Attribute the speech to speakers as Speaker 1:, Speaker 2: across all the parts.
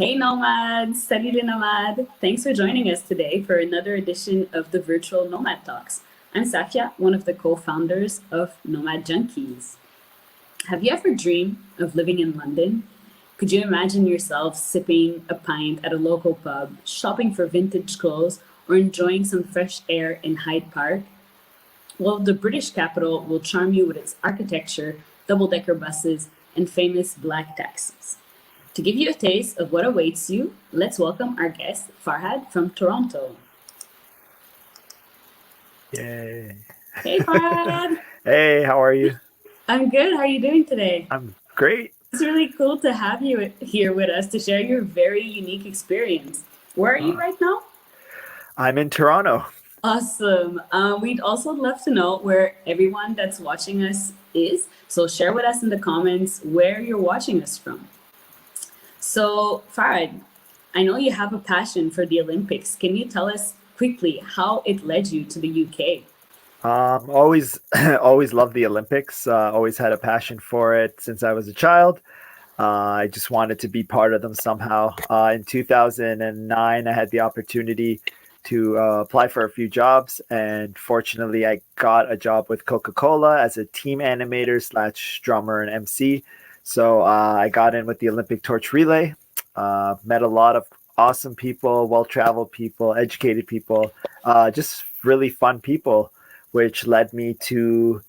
Speaker 1: Hey Nomads, salut les Nomad. Thanks for joining us today for another edition of the virtual Nomad Talks. I'm Safia, one of the co-founders of Nomad Junkies. Have you ever dreamed of living in London? Could you imagine yourself sipping a pint at a local pub, shopping for vintage clothes, or enjoying some fresh air in Hyde Park? Well, the British capital will charm you with its architecture, double-decker buses, and famous black taxis. To give you a taste of what awaits you, let's welcome our guest, Farhad from Toronto.
Speaker 2: Yay.
Speaker 1: Hey, Farhad.
Speaker 2: Hey, how are you?
Speaker 1: I'm good. How are you doing today?
Speaker 2: I'm great.
Speaker 1: It's really cool to have you here with us to share your very unique experience. Where are you
Speaker 2: Uh,
Speaker 1: right now?
Speaker 2: I'm in Toronto.
Speaker 1: Awesome. We'd also love to know where everyone that's watching us is. So share with us in the comments where you're watching us from. So, Farhad, I know you have a passion for the Olympics. Can you tell us quickly how it led you to the UK?
Speaker 2: Always, always loved the Olympics. Always had a passion for it since I was a child. I just wanted to be part of them somehow. In 2009, I had the opportunity to apply for a few jobs, and fortunately, I got a job with Coca-Cola as a team animator slash drummer and MC. So I got in with the Olympic torch relay. Met a lot of awesome people, well-traveled people, educated people, just really fun people, which led me to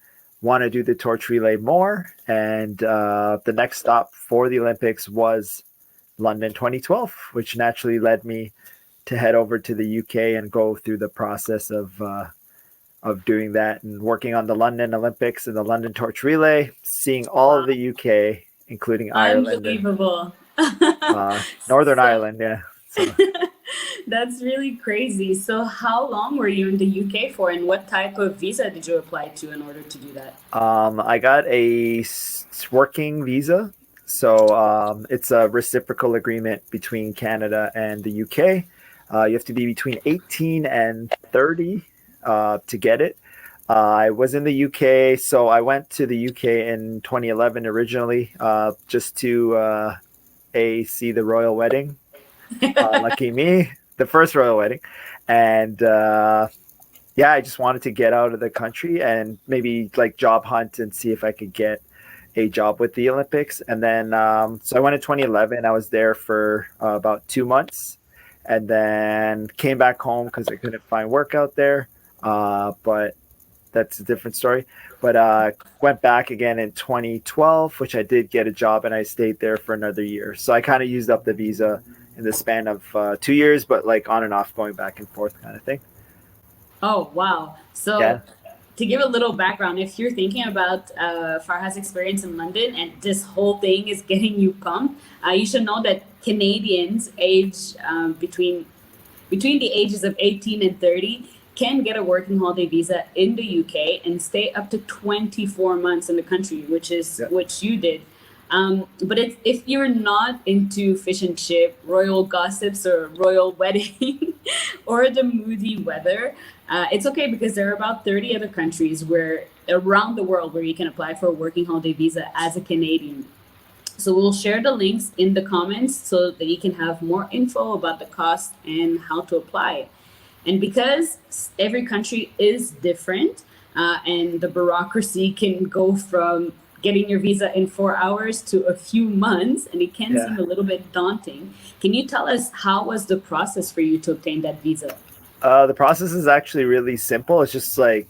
Speaker 2: want to do the torch relay more. And the next stop for the Olympics was London 2012, which naturally led me to head over to the UK and go through the process of doing that and working on the London Olympics and the London Torch Relay, seeing all of
Speaker 1: Wow,
Speaker 2: the UK, including Ireland and
Speaker 1: unbelievable.
Speaker 2: Northern
Speaker 1: So
Speaker 2: Ireland. Yeah. So
Speaker 1: that's really crazy. So how long were you in the UK for, and what type of visa did you apply to in order to do that?
Speaker 2: I got a working visa. So it's a reciprocal agreement between Canada and the UK. You have to be between 18 and 30 to get it. I was in the UK, so I went to the UK in 2011 originally, just to see the royal wedding. Lucky me, the first royal wedding, and yeah, I just wanted to get out of the country and maybe like job hunt and see if I could get a job with the Olympics. And then so I went in 2011. I was there for about 2 months, and then came back home because I couldn't find work out there. But that's a different story. But went back again in 2012, which I did get a job, and I stayed there for another year. So I kind of used up the visa in the span of 2 years, but like on and off, going back and forth kind of thing.
Speaker 1: Oh, wow.
Speaker 2: Yeah.
Speaker 1: So, to give a little background, if you're thinking about Farhad's experience in London and this whole thing is getting you pumped, you should know that Canadians age between the ages of 18 and 30 can get a working holiday visa in the UK and stay up to 24 months in the country, which is
Speaker 2: Yeah.
Speaker 1: what you did. But if you're not into fish and chip, royal gossips, or royal wedding, or the moody weather, it's okay because there are about 30 other countries where around the world where you can apply for a working holiday visa as a Canadian. So we'll share the links in the comments so that you can have more info about the cost and how to apply. And because every country is different, and the bureaucracy can go from getting your visa in 4 hours to a few months, and it can seem
Speaker 2: Yeah.
Speaker 1: a little bit daunting. Can you tell us how was the process for you to obtain that visa?
Speaker 2: The process is actually really simple. It's just like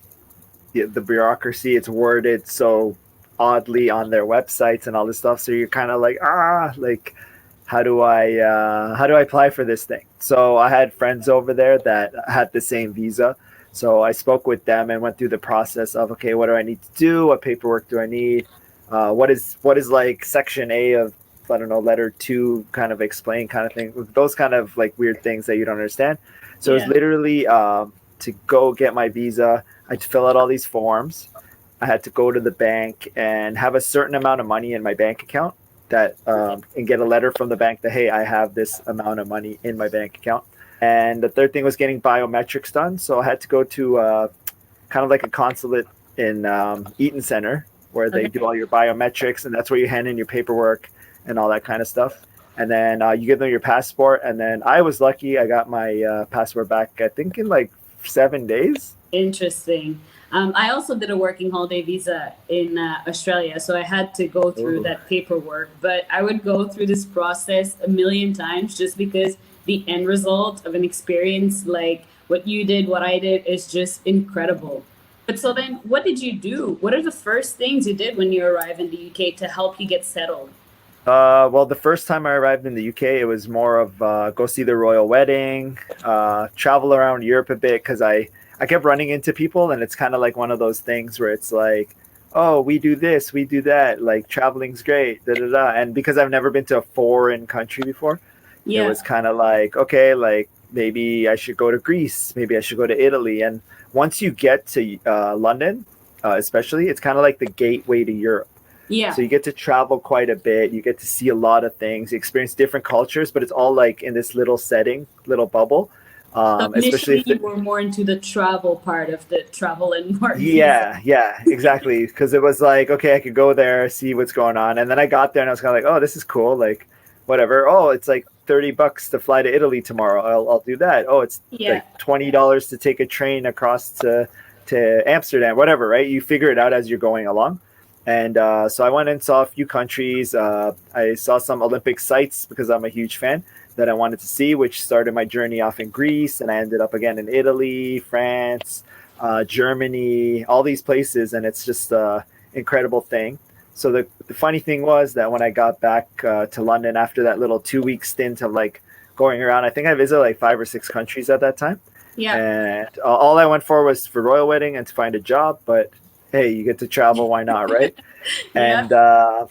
Speaker 2: the bureaucracy. It's worded so oddly on their websites and all this stuff. So you're kind of like, like how do I apply for this thing? So I had friends over there that had the same visa. So I spoke with them and went through the process of, okay, what do I need to do? What paperwork do I need? What is like section A of, I don't know, letter two kind of explain kind of thing. Those kind of like weird things that you don't understand. So it was
Speaker 1: Yeah.
Speaker 2: literally to go get my visa. I had to fill out all these forms. I had to go to the bank and have a certain amount of money in my bank account that
Speaker 1: Okay.
Speaker 2: and get a letter from the bank that, hey, I have this amount of money in my bank account. And the third thing was getting biometrics done. So I had to go to kind of like a consulate in Eaton Center where they
Speaker 1: Okay.
Speaker 2: do all your biometrics, and that's where you hand in your paperwork and all that kind of stuff. and then you give them your passport. And then I was lucky; I got my passport back, I think, in like 7 days.
Speaker 1: Interesting. I also did a working holiday visa in Australia, so I had to go through
Speaker 2: Ooh.
Speaker 1: that paperwork. But I would go through this process a million times just because the end result of an experience like what you did, what I did, is just incredible. But so then, what did you do? What are the first things you did when you arrived in the UK to help you get settled?
Speaker 2: Well, the first time I arrived in the UK, it was more of go see the royal wedding, travel around Europe a bit because I kept running into people, and it's kind of like one of those things where it's like, oh, we do this, we do that, like traveling's great, da da da. And because I've never been to a foreign country before, it
Speaker 1: Yeah.
Speaker 2: was kind of like, okay, like maybe I should go to Greece, maybe I should go to Italy. And once you get to London, especially, it's kind of like the gateway to Europe.
Speaker 1: Yeah.
Speaker 2: So you get to travel quite a bit. You get to see a lot of things. You experience different cultures, but it's all like in this little setting, little bubble.
Speaker 1: So
Speaker 2: Especially
Speaker 1: initially,
Speaker 2: if
Speaker 1: you were more into the travel part of the travel and work visa.
Speaker 2: yeah, exactly. Because it was like, okay, I could go there, see what's going on, and then I got there and I was kind of like, oh, this is cool, like whatever. Oh, it's like $30 to fly to Italy tomorrow. I'll do that. Oh, it's
Speaker 1: Yeah.
Speaker 2: like $20 to take a train across to Amsterdam, whatever. Right? You figure it out as you're going along. And so I went and saw a few countries. I saw some Olympic sites because I'm a huge fan that I wanted to see, which started my journey off in Greece. And I ended up again in Italy, France, Germany, all these places. And it's just an incredible thing. So the funny thing was that when I got back to London after that little 2 week stint of like going around, I think I visited like 5 or 6 countries at that time.
Speaker 1: Yeah.
Speaker 2: And all I went for was for royal wedding and to find a job. But hey, you get to travel, why not, right?
Speaker 1: Yeah.
Speaker 2: And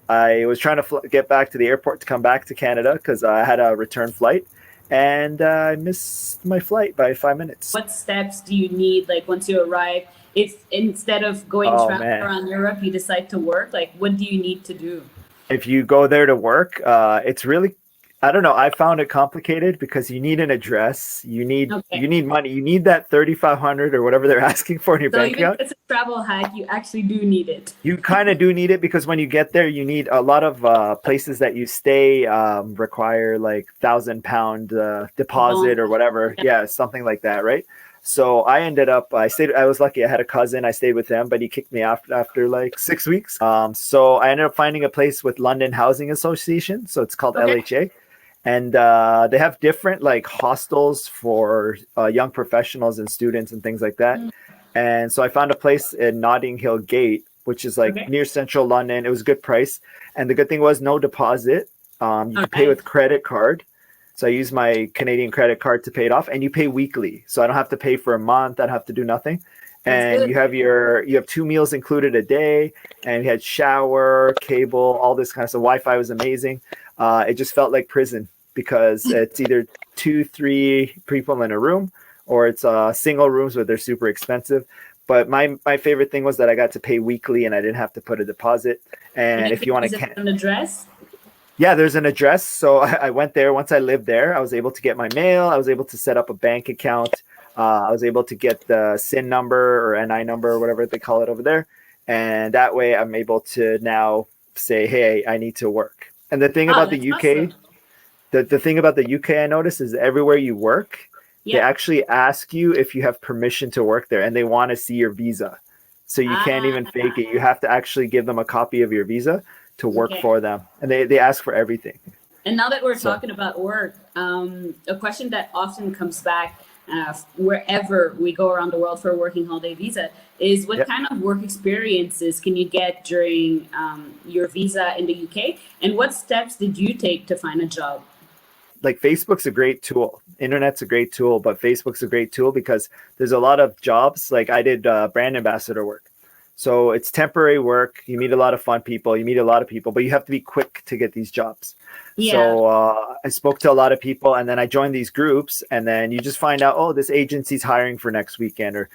Speaker 2: I was trying to get back to the airport to come back to Canada because I had a return flight, and I missed my flight by 5 minutes.
Speaker 1: What steps do you need, like once you arrive, if instead of going
Speaker 2: Oh
Speaker 1: travel
Speaker 2: man,
Speaker 1: around Europe, you decide to work, like what do you need to do?
Speaker 2: if you go there to work, it's really, I don't know. I found it complicated because you need an address,
Speaker 1: Okay.
Speaker 2: you need money, you need that 3,500 or whatever they're asking for in your
Speaker 1: So
Speaker 2: bank
Speaker 1: even if
Speaker 2: account.
Speaker 1: it's a travel hack, you actually do need it.
Speaker 2: You kind of do need it because when you get there, you need a lot of places that you stay require like £1,000 deposit
Speaker 1: Bon.
Speaker 2: or whatever.
Speaker 1: Yeah.
Speaker 2: Yeah, something like that, right? So I ended up, I was lucky. I had a cousin. I stayed with him, but he kicked me out after like 6 weeks. So I ended up finding a place with London Housing Association. So it's called
Speaker 1: Okay.
Speaker 2: LHA. And they have different like hostels for young professionals and students and things like that.
Speaker 1: Mm.
Speaker 2: And so I found a place in Notting Hill Gate, which is like
Speaker 1: Okay.
Speaker 2: near central London. It was a good price. And the good thing was no deposit. You can pay
Speaker 1: Okay.
Speaker 2: with credit card. So I use my Canadian credit card to pay it off, and you pay weekly. So I don't have to pay for a month. I don't have to do nothing.
Speaker 1: That's
Speaker 2: And
Speaker 1: good.
Speaker 2: you have 2 meals included a day, and you had shower, cable, all this kind of stuff. Wi-Fi was amazing. It just felt like prison because it's either 2, 3 people in a room, or it's single rooms where they're super expensive. But my favorite thing was that I got to pay weekly and I didn't have to put a deposit.
Speaker 1: And
Speaker 2: And
Speaker 1: you
Speaker 2: if you
Speaker 1: can
Speaker 2: want
Speaker 1: visit
Speaker 2: to,
Speaker 1: an address.
Speaker 2: yeah, there's an address. So I went there. Once I lived there, I was able to get my mail. I was able to set up a bank account. I was able to get the SIN number or NI number or whatever they call it over there. And that way I'm able to now say, hey, I need to work. And the thing
Speaker 1: Oh,
Speaker 2: about the
Speaker 1: that's
Speaker 2: UK,
Speaker 1: awesome.
Speaker 2: the thing about the UK I noticed is everywhere you work, they
Speaker 1: Yeah.
Speaker 2: actually ask you if you have permission to work there and they want to see your visa. So you can't even
Speaker 1: Ah,
Speaker 2: fake it. You have to actually give them a copy of your visa to work
Speaker 1: okay.
Speaker 2: for them. And they ask for everything.
Speaker 1: And now that we're
Speaker 2: So
Speaker 1: talking about work, a question that often comes back wherever we go around the world for a working holiday visa is what
Speaker 2: yeah,
Speaker 1: kind of work experiences can you get during your visa in the UK? And what steps did you take to find a job?
Speaker 2: like Facebook's a great tool. Internet's a great tool, but Facebook's a great tool because there's a lot of jobs. Like I did brand ambassador work. So it's temporary work. You meet a lot of fun people. You meet a lot of people, but you have to be quick to get these jobs.
Speaker 1: Yeah.
Speaker 2: So I spoke to a lot of people, and then I joined these groups, and then you just find out, oh, this agency's hiring for next weekend, or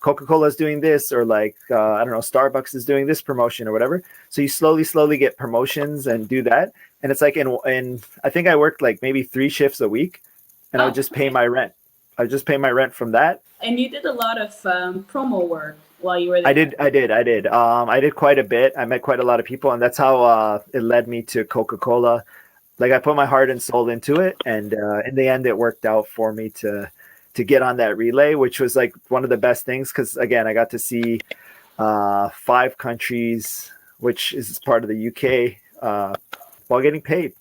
Speaker 2: Coca-Cola is doing this, or like I don't know, Starbucks is doing this promotion or whatever. So you slowly get promotions and do that, and it's like in I think I worked like maybe 3 shifts a week, and I would
Speaker 1: Oh,
Speaker 2: just pay
Speaker 1: okay.
Speaker 2: my rent. I would just pay my rent from that.
Speaker 1: And you did a lot of promo work while you were
Speaker 2: I
Speaker 1: there.
Speaker 2: did, I did, I did. I did quite a bit. I met quite a lot of people, and that's how it led me to Coca-Cola. like I put my heart and soul into it, and in the end, it worked out for me to get on that relay, which was like one of the best things because again, I got to see 5 countries, which is part of the UK, while getting paid.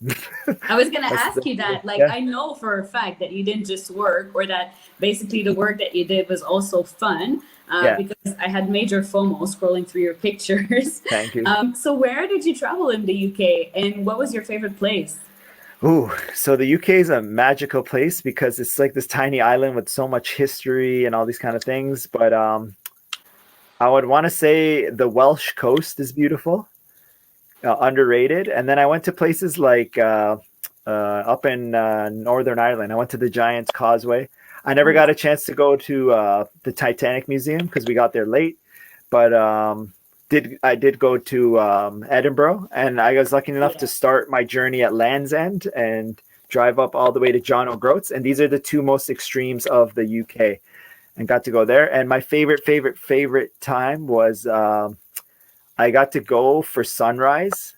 Speaker 1: I was gonna ask you that. Like,
Speaker 2: yeah.
Speaker 1: I know for a fact that you didn't just work, or that basically the work that you did was also fun.
Speaker 2: Yeah.
Speaker 1: Because I had major FOMO scrolling through your pictures.
Speaker 2: Thank you.
Speaker 1: So where did you travel in the UK, and what was your favorite place?
Speaker 2: Ooh, so the UK is a magical place because it's like this tiny island with so much history and all these kind of things. But I would want to say the Welsh coast is beautiful, underrated. And then I went to places like up in Northern Ireland. I went to the Giant's Causeway. I never got a chance to go to the Titanic Museum because we got there late, but I did go to Edinburgh, and I was lucky enough to start my journey at Land's End and drive up all the way to John O'Groats. And these are the two most extremes of the UK, and got to go there. And my favorite time was I got to go for sunrise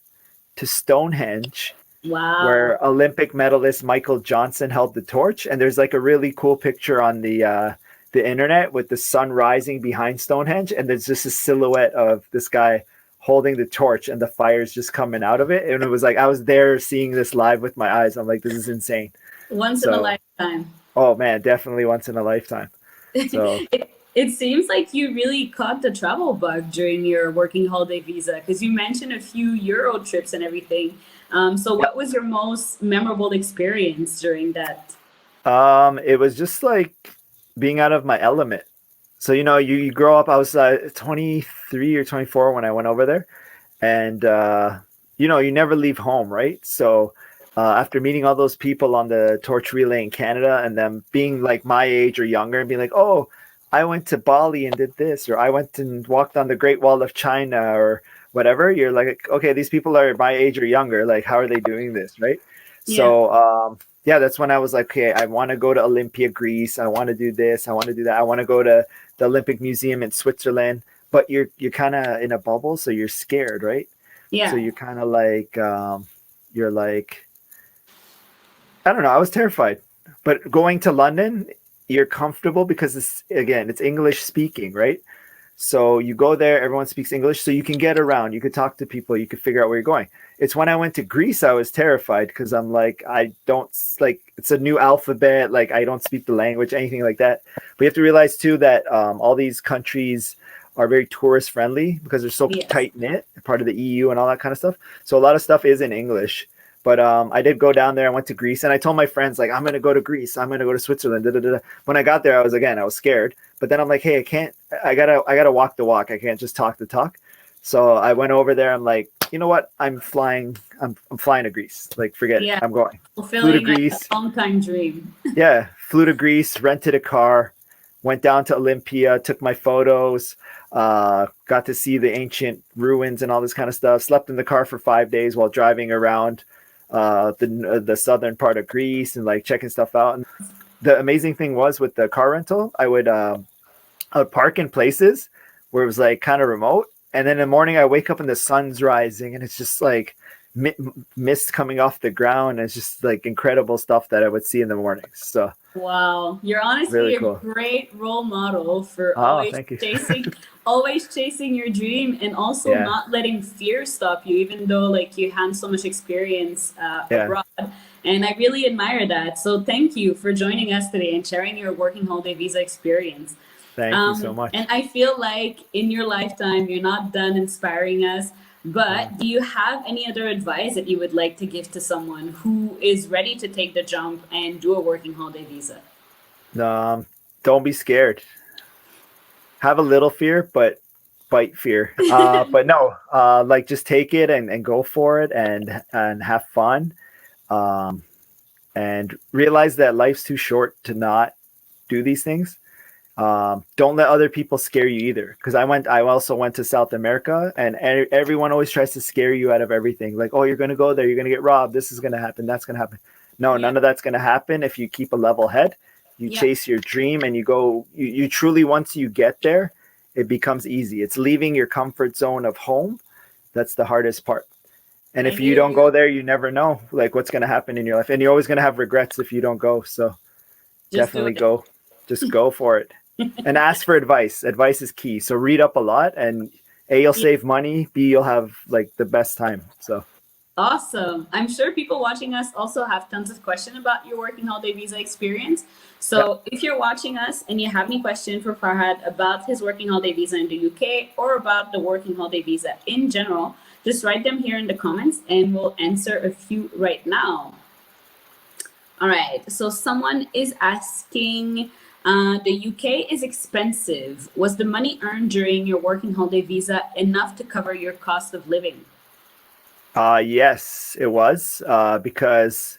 Speaker 2: to Stonehenge.
Speaker 1: Wow.
Speaker 2: Where Olympic medalist Michael Johnson held the torch. And there's like a really cool picture on the internet with the sun rising behind Stonehenge. And there's just a silhouette of this guy holding the torch and the fire's just coming out of it. And it was like, I was there seeing this live with my eyes. I'm like, this is insane.
Speaker 1: Once in a lifetime.
Speaker 2: Oh man, definitely once in a lifetime. So
Speaker 1: it seems like you really caught the travel bug during your working holiday visa, because you mentioned a few Euro trips and everything. So what was your most memorable experience during that?
Speaker 2: It was just like being out of my element. So, you grow up, I was 23 or 24 when I went over there, and, you never leave home, right? So after meeting all those people on the torch relay in Canada and them being like my age or younger and being like, oh, I went to Bali and did this, or I went and walked on the Great Wall of China or whatever, you're like, okay, these people are my age or younger. Like, how are they doing this? Right. Yeah. So, that's when I was like, okay, I want to go to Olympia, Greece. I want to do this. I want to do that. I want to go to the Olympic Museum in Switzerland, but you're kind of in a bubble. So you're scared. Right.
Speaker 1: Yeah.
Speaker 2: So you're kind of like, you're like, I don't know. I was terrified, but going to London, you're comfortable because it's English speaking, right? So you go there, everyone speaks English, so you can get around, you could talk to people, you could figure out where you're going. It's when I went to Greece, I was terrified because I'm like, it's a new alphabet, like I don't speak the language, anything like that. But you have to realize too that all these countries are very tourist friendly because they're so tight knit, part of the EU and all that kind of stuff. So a lot of stuff is in English. But I did go down there. I went to Greece, and I told my friends, like, I'm going to go to Greece. I'm going to go to Switzerland. Da, da, da. When I got there, I was scared. But then I'm like, hey, I gotta walk the walk. I can't just talk the talk. So I went over there. I'm like, you know what? I'm flying to Greece. Like, forget it. I'm going.
Speaker 1: Fulfilling flew to Greece. A long-time dream.
Speaker 2: Yeah. Flew to Greece, rented a car, went down to Olympia, took my photos, got to see the ancient ruins and all this kind of stuff. Slept in the car for 5 days while driving around the southern part of Greece and like checking stuff out. And the amazing thing was with the car rental, I would park in places where it was like kind of remote, and then in the morning I wake up and the sun's rising and it's just like mist coming off the ground. It's just like incredible stuff that I would see in the mornings. So
Speaker 1: wow, you're honestly really cool. A great role model for always chasing your dream, and also not letting fear stop you, even though like you had so much experience abroad. And I really admire that. So thank you for joining us today and sharing your working holiday visa experience.
Speaker 2: Thank you so much.
Speaker 1: And I feel like in your lifetime, you're not done inspiring us. But do you have any other advice that you would like to give to someone who is ready to take the jump and do a working holiday visa?
Speaker 2: Don't be scared. Have a little fear, but fight fear. But no, like just take it and go for it and have fun. And realize that life's too short to not do these things. Don't let other people scare you either. Because I also went to South America, and everyone always tries to scare you out of everything. Like, oh, you're going to go there, you're going to get robbed. This is going to happen. That's going to happen. No, none of that's going to happen if you keep a level head. You chase your dream and you truly, once you get there, it becomes easy. It's leaving your comfort zone of home. That's the hardest part. And
Speaker 1: I
Speaker 2: if you
Speaker 1: hear
Speaker 2: don't go
Speaker 1: you.
Speaker 2: there, you never know like what's going to happen in your life. And you're always going to have regrets if you don't go. So
Speaker 1: Just do
Speaker 2: definitely go. Just go for it. And ask for advice. Advice is key. So read up a lot, and A, you'll
Speaker 1: it.
Speaker 2: save money. B, you'll have like the best time. So
Speaker 1: Awesome. I'm sure people watching us also have tons of questions about your working holiday visa experience.
Speaker 2: yeah.
Speaker 1: So if you're watching us and you have any question for Farhad about his working holiday visa in the UK or about the working holiday visa in general, just write them here in the comments and we'll answer a few right now. All right. So someone is asking, the UK is expensive. Was the money earned during your working holiday visa enough to cover your cost of living?
Speaker 2: Yes, it was because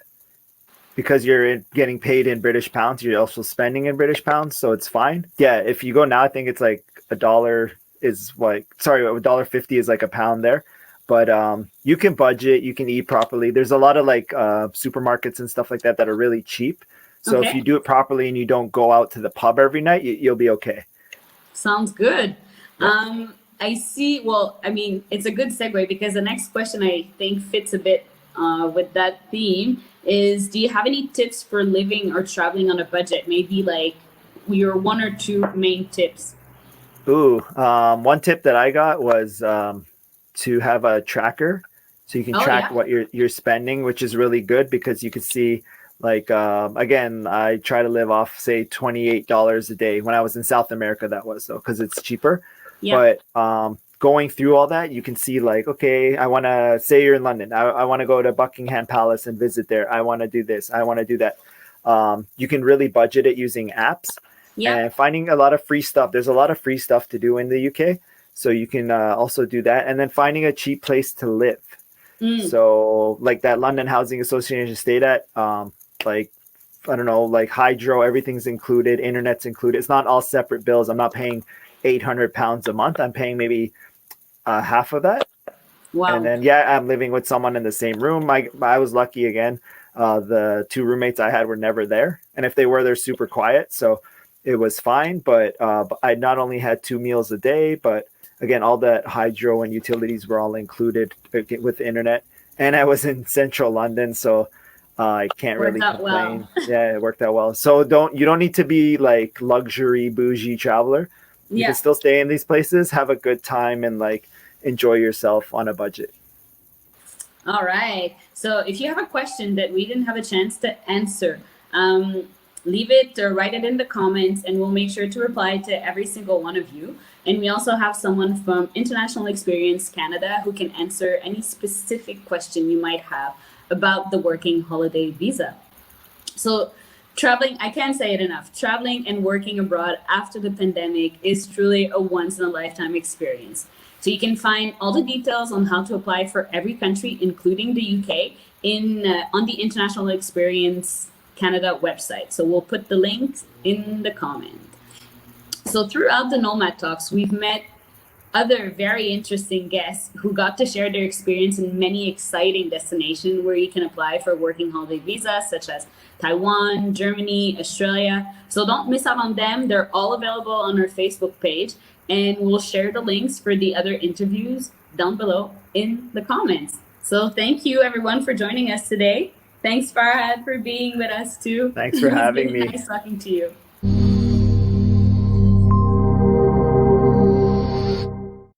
Speaker 2: you're getting paid in British pounds. You're also spending in British pounds, so it's fine. Yeah, if you go now, I think it's like a dollar is like sorry, $1.50 is like a pound there. But you can budget, you can eat properly. There's a lot of like supermarkets and stuff like that that are really cheap. So if you
Speaker 1: Okay.
Speaker 2: do it properly and you don't go out to the pub every night, you'll be okay.
Speaker 1: Sounds good.
Speaker 2: Yeah.
Speaker 1: I see. Well, I mean, it's a good segue because the next question I think fits a bit with that theme is, do you have any tips for living or traveling on a budget? Maybe like your one or two main tips.
Speaker 2: Ooh, one tip that I got was to have a tracker, so you can
Speaker 1: Oh,
Speaker 2: track
Speaker 1: yeah.
Speaker 2: what you're spending, which is really good because you can see like again, I try to live off say $28 a day. When I was in South America, that was though because it's cheaper.
Speaker 1: Yeah.
Speaker 2: But going through all that, you can see like, okay, I want to say you're in London. I want to go to Buckingham Palace and visit there. I want to do this. I want to do that. You can really budget it using apps
Speaker 1: Yeah.
Speaker 2: and finding a lot of free stuff. There's a lot of free stuff to do in the UK. So you can also do that. And then finding a cheap place to live.
Speaker 1: Mm.
Speaker 2: So like that London Housing Association stayed at, like, I don't know, like hydro, everything's included, internet's included. It's not all separate bills. I'm not paying £800 a month. I'm paying maybe half of that. And
Speaker 1: Wow.
Speaker 2: then, yeah, I'm living with someone in the same room. I was lucky again. The two roommates I had were never there. And if they were, they're super quiet. So it was fine. But I not only had 2 meals a day, but again, all that hydro and utilities were all included with the internet. And I was in central London. So I can't
Speaker 1: Worked
Speaker 2: really
Speaker 1: out well.
Speaker 2: complain. Yeah, it worked out well. So you don't need to be like luxury bougie traveler. You can
Speaker 1: Yeah.
Speaker 2: still stay in these places, have a good time, and like enjoy yourself on a budget.
Speaker 1: All right. So if you have a question that we didn't have a chance to answer, leave it or write it in the comments, and we'll make sure to reply to every single one of you. And we also have someone from International Experience Canada who can answer any specific question you might have about the working holiday visa. So, traveling, I can't say it enough. Traveling and working abroad after the pandemic is truly a once in a lifetime experience. So, you can find all the details on how to apply for every country, including the UK, in on the International Experience Canada website. So, we'll put the links in the comment. So, throughout the Nomad Talks, we've met other very interesting guests who got to share their experience in many exciting destinations where you can apply for working holiday visas, such as Taiwan, Germany, Australia. So don't miss out on them. They're all available on our Facebook page, and we'll share the links for the other interviews down below in the comments. So thank you everyone for joining us today. Thanks Farhad for being with us too.
Speaker 2: Thanks for
Speaker 1: It's
Speaker 2: having
Speaker 1: been
Speaker 2: me.
Speaker 1: nice talking to you.